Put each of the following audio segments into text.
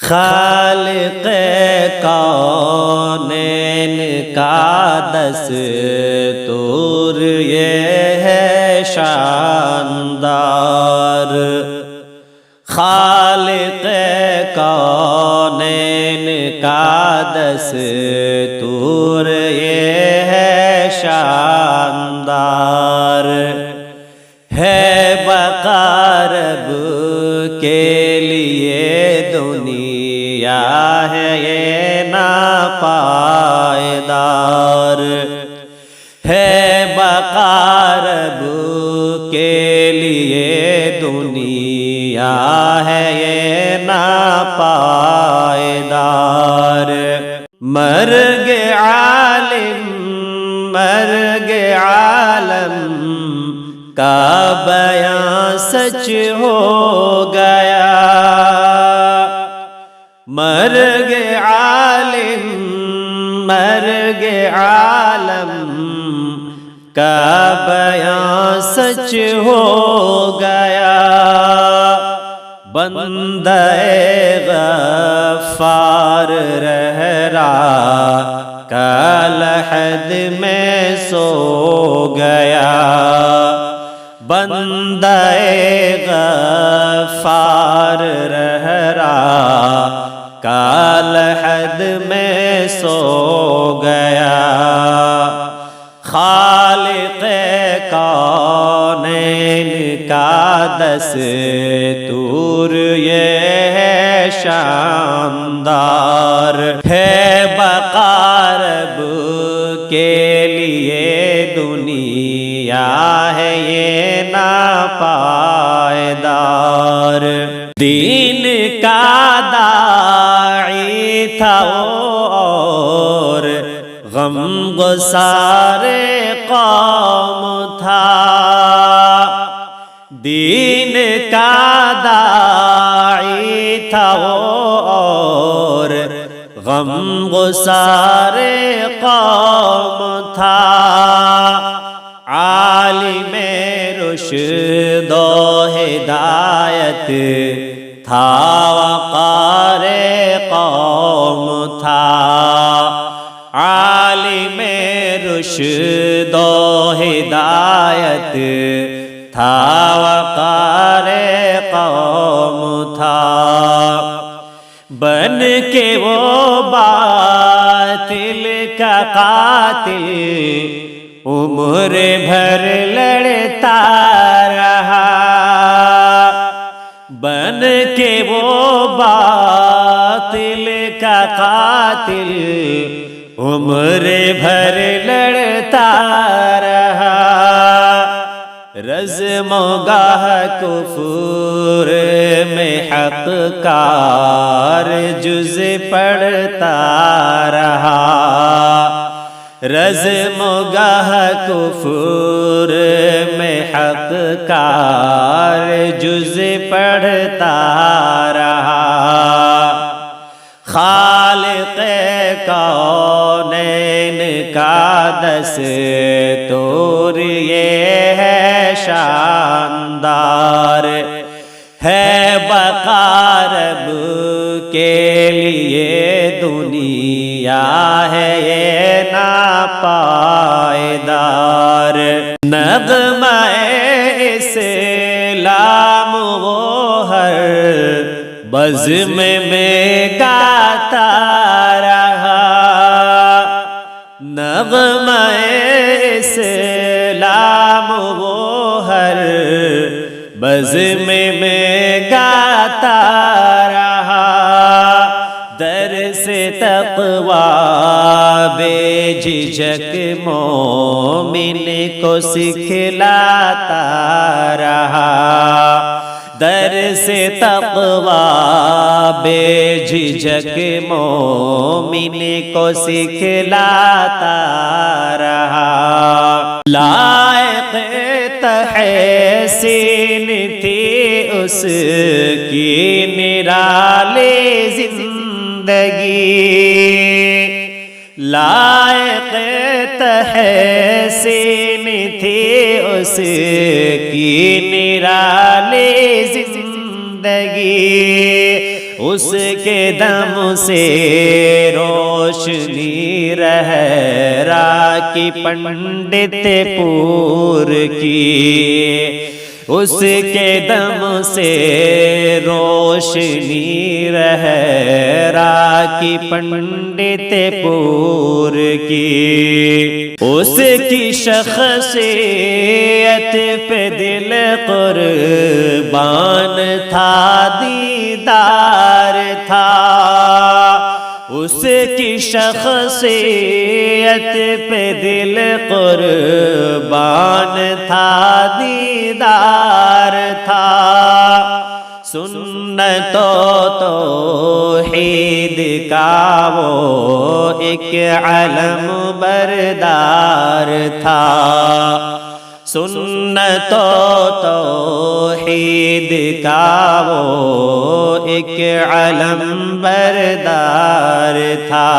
خالق کونین کا دستور یہ ہے شاندار، خالق کونین کا دستور یہ ہے شاندار، ہے بقا رب کے لیے دنیا ہے یہ ناپائیدار، ہے بقا رب کے لیے دنیا ہے یہ ناپائیدار، مرگ عالم مرگ عالم کا بیان سچ ہو گیا، مرگ عالم مرگ عالم کا بیان سچ ہو گیا، بندہ غفار رہ رہا کا لحد میں سو گیا، بندہ غفار رہ رہا کا لحد میں سو گیا، خالق کونین کا دستور یہ ہے شاندار، ہے بقا رب کے لیے دنیا ہے یہ ناپائیدار، دین کا داعی تھا اور غم گسار قوم تھا، دین کا داعی تھا اور غم گسار قوم تھا، عالم رشد و ہدایت تھا وقار قوم تھا، عالم رشد و ہدایت تھا وقار قوم تھا، بن کے وہ باطل کا قاتل عمر بھر لڑتا رہا، بن کے وہ باطل کا قاتل عمر بھر لڑتا رہا، رزم و گاہ کفر میں حق کار جز پڑھتا رہا، رزم و گاہ کفر میں حق کار جز پڑھتا رہا، خالق کونین کا دستور یہ ہے شاندار، ہے بقا رب کے لیے دنیا ہے یہ ناپائیدار، نغمہ اسلام وہ ہر بزم میں گاتا رہا، نغمہ اسلام وہ ہر بزم میں گاتا رہا، درس تقویٰ بے جھجک مومن کو سکھلاتا رہا، درس تقویٰ بے جھجک مومن کو سکھلاتا رہا، لائق تحسین تھی اس کی نرالی زندگی، لائق تحسین تھی اس کی نرالی زندگی، اس کے دم سے روشنی رہ را کی پنڈت پور کی، اس کے دم سے روشنی رہ را کی پنڈت پور کی، اس کی شخصیت پہ دل قربان تھا، دیدار تھا، اس کی شخصیت پہ دل قربان تھا، دیدار تھا، سنت و توحید کا وہ ایک علم بردار تھا، سنت و توحید کا وہ ایک علم بردار تھا،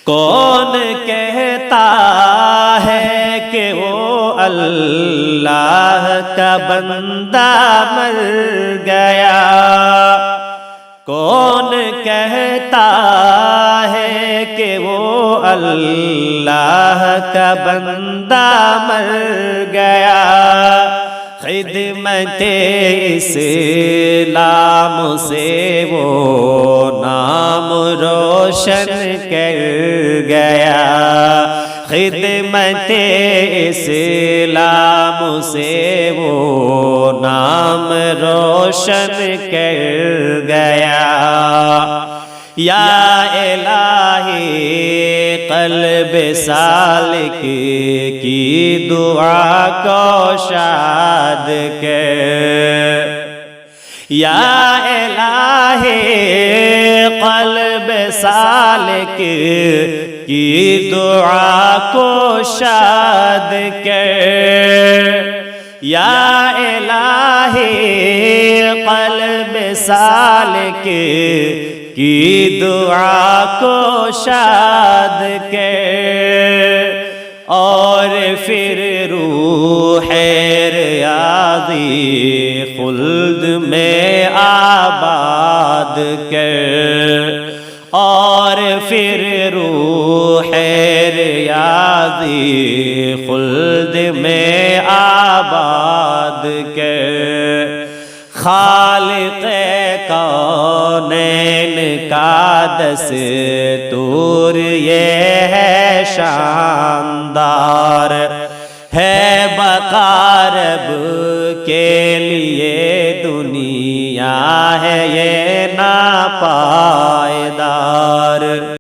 کون کہتا ہے کہ وہ اللہ کا بندہ مر گیا، کون کہتا ہے کہ وہ اللہ کا بندہ مر گیا، خدمت اسلام سے وہ نام روشن کر گیا، خدمت اسلام سے وہ نام روشن کر گیا، یا الہی قلب سالک کی دعا کو شاد کر، یا الہی قلب سالک کی دعا کو شاد کر، یا الہی قلب سالک کی دعا کو شاد کر، اور پھر روح ریاضی خلد میں آباد کر، اور پھر روح ریاضی خلد میں آباد کر، خالق کونین کا دستور یہ ہے شاندار، ہے بقا رب کے لیے دنیا ہے یہ ناپا